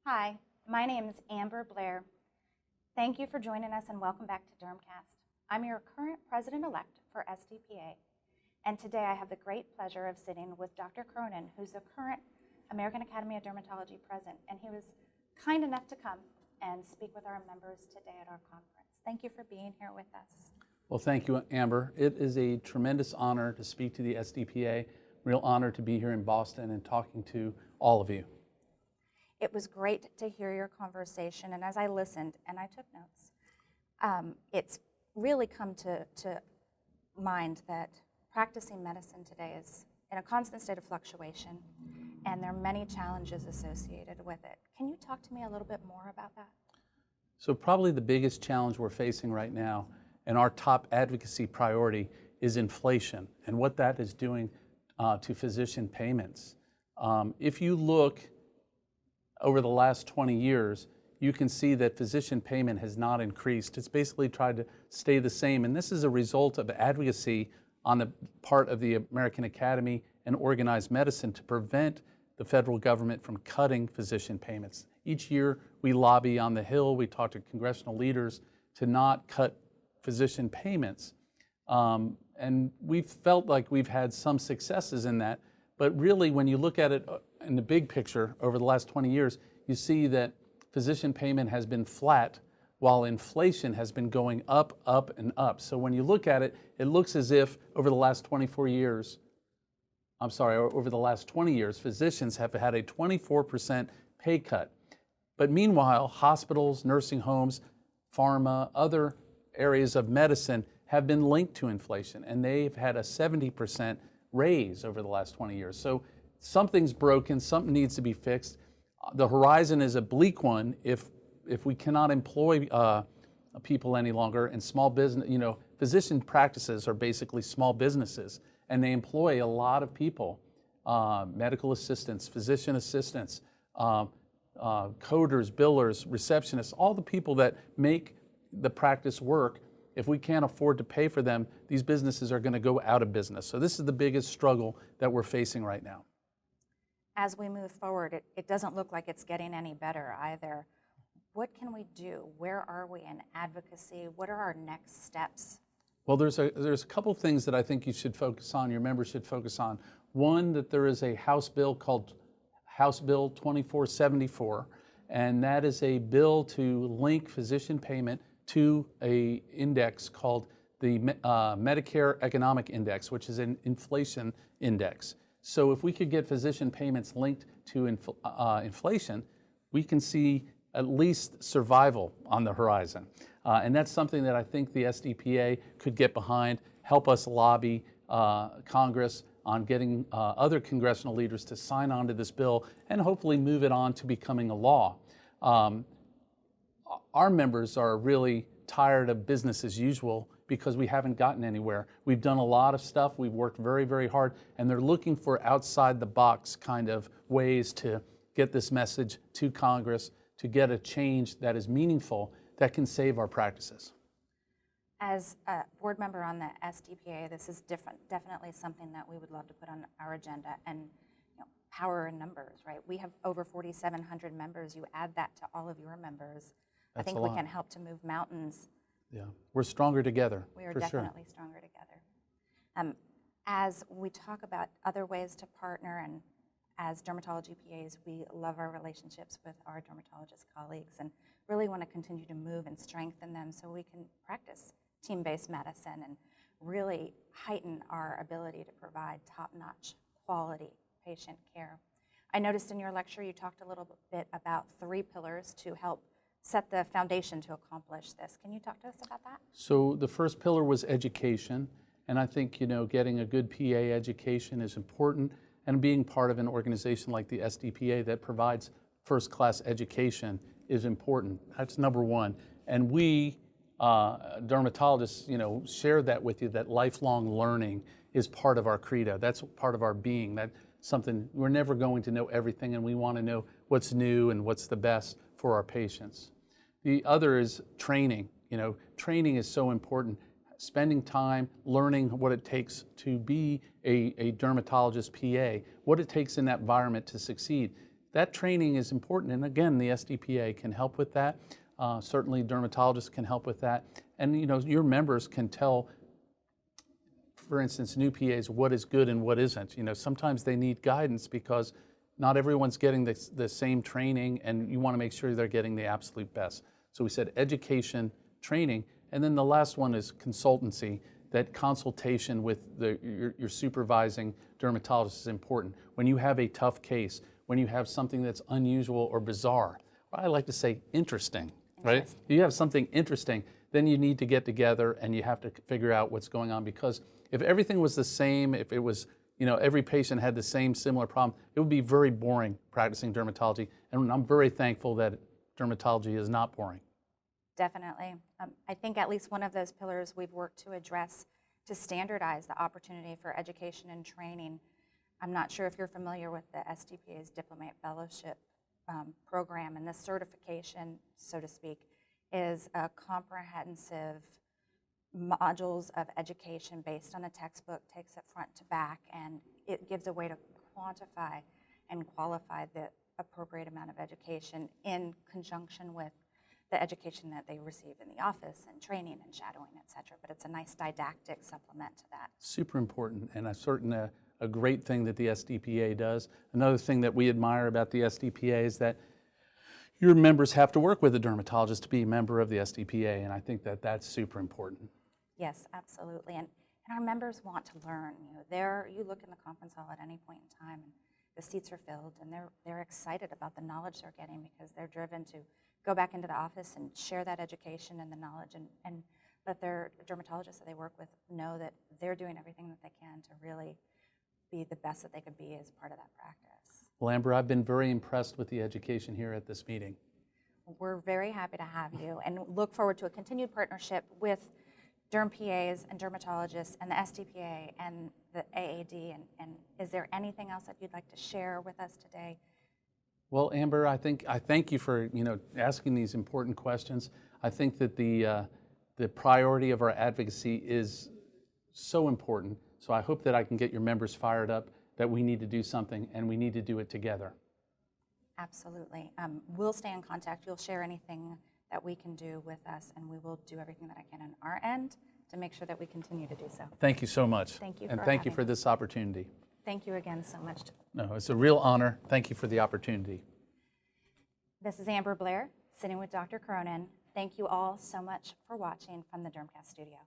Hi, my name is Amber Blair. Thank you for joining us and welcome back to Dermcast. I'm your current President-Elect for SDPA, and today I have the great pleasure of sitting with Dr. Cronin, who's the current American Academy of Dermatology president, and he was kind enough to come and speak with our members today at our conference. Thank you for being here with us. Well, thank you, Amber. It is a tremendous honor to speak to the SDPA. Real honor to be here in Boston and talking to all of you. It was great to hear your conversation, and as I listened and I took notes, it's really come to mind that practicing medicine today is in a constant state of fluctuation, and there are many challenges associated with it. Can you talk to me a little bit more about that? So probably the biggest challenge we're facing right now, and our top advocacy priority, is inflation and what that is doing to physician payments. If you look over the last 20 years, you can see that physician payment has not increased. It's basically tried to stay the same, and this is a result of advocacy on the part of the American Academy and organized medicine to prevent the federal government from cutting physician payments. Each year we lobby on the Hill, we talk to congressional leaders to not cut physician payments. And we've felt like we've had some successes in that, but really when you look at it in the big picture over the last 20 years, you see that physician payment has been flat while inflation has been going up, up, and up. So when you look at it, it looks as if over the last 24 years, over the last 20 years, physicians have had a 24% pay cut. But meanwhile, hospitals, nursing homes, pharma, other areas of medicine have been linked to inflation, and they've had a 70% raise over the last 20 years. So something's broken, something needs to be fixed. The horizon is a bleak one if we cannot employ people any longer, and small business, physician practices are basically small businesses, and they employ a lot of people, medical assistants, physician assistants, coders, billers, receptionists, all the people that make the practice work. If we can't afford to pay for them, these businesses are going to go out of business. So this is the biggest struggle that we're facing right now. As we move forward, it doesn't look like it's getting any better either. What can we do? Where are we in advocacy? What are our next steps? Well, there's a couple things that I think you should focus on, your members should focus on. One, that there is a House bill called House Bill 2474, and that is a bill to link physician payment to an index called the Medicare Economic Index, which is an inflation index. So if we could get physician payments linked to inflation, we can see at least survival on the horizon. And that's something that I think the SDPA could get behind, help us lobby Congress on getting other congressional leaders to sign on to this bill and hopefully move it on to becoming a law. Our members are really tired of business as usual because we haven't gotten anywhere. We've done a lot of stuff, we've worked very, very hard, and they're looking for outside the box kind of ways to get this message to Congress, to get a change that is meaningful, that can save our practices. As a board member on the SDPA, this is definitely something that we would love to put on our agenda, and power in numbers, right? We have over 4,700 members. You add that to all of your members. I think we can help to move mountains. Yeah, we're stronger together. We are definitely stronger together. As we talk about other ways to partner, and as dermatology PAs, we love our relationships with our dermatologist colleagues and really want to continue to move and strengthen them so we can practice team-based medicine and really heighten our ability to provide top-notch quality patient care. I noticed in your lecture you talked a little bit about 3 pillars to help set the foundation to accomplish this. Can you talk to us about that? So the first pillar was education, and I think getting a good PA education is important, and being part of an organization like the SDPA that provides first-class education is important. That's number one. And we dermatologists, share that with you, that lifelong learning is part of our credo. That's part of our being. That's something, we're never going to know everything, and we want to know what's new and what's the best for our patients. The other is training. Training is so important. Spending time learning what it takes to be a dermatologist PA, what it takes in that environment to succeed. that training is important. And again, the SDPA can help with that. Certainly dermatologists can help with that. And your members can tell, for instance, new PAs what is good and what isn't. Sometimes they need guidance because not everyone's getting the same training, and you want to make sure they're getting the absolute best. So we said education, training, and then the last one is consultancy. That consultation with your supervising dermatologist is important. When you have a tough case, when you have something that's unusual or bizarre, or I like to say interesting, right? If you have something interesting, then you need to get together and you have to figure out what's going on, because if everything was the same, if it was, every patient had the same similar problem, it would be very boring practicing dermatology. And I'm very thankful that dermatology is not boring. Definitely. I think at least one of those pillars we've worked to address to standardize the opportunity for education and training. I'm not sure if you're familiar with the SDPA's Diplomate Fellowship program, and this certification, so to speak, is a comprehensive modules of education based on a textbook, takes it front to back, and it gives a way to quantify and qualify the appropriate amount of education in conjunction with the education that they receive in the office and training and shadowing, et cetera. But it's a nice didactic supplement to that. Super important, and a great thing that the SDPA does. Another thing that we admire about the SDPA is that your members have to work with a dermatologist to be a member of the SDPA, and I think that that's super important. Yes, absolutely. And our members want to learn. You look in the conference hall at any point in time, and the seats are filled, and they're excited about the knowledge they're getting because they're driven to go back into the office and share that education and the knowledge, and let their dermatologists that they work with know that they're doing everything that they can to really be the best that they could be as part of that practice. Well, Amber, I've been very impressed with the education here at this meeting. We're very happy to have you and look forward to a continued partnership with derm PAs and dermatologists and the SDPA and the AAD. And is there anything else that you'd like to share with us today? Well, Amber, I thank you for asking these important questions. I think that the priority of our advocacy is so important. So I hope that I can get your members fired up that we need to do something and we need to do it together. Absolutely. We'll stay in contact. You'll share anything that we can do with us, and we will do everything that I can on our end to make sure that we continue to do so. Thank you so much. Thank you. And thank you for this opportunity. Thank you again so much. No, it's a real honor. Thank you for the opportunity. This is Amber Blair, sitting with Dr. Cronin. Thank you all so much for watching from the Dermcast studio.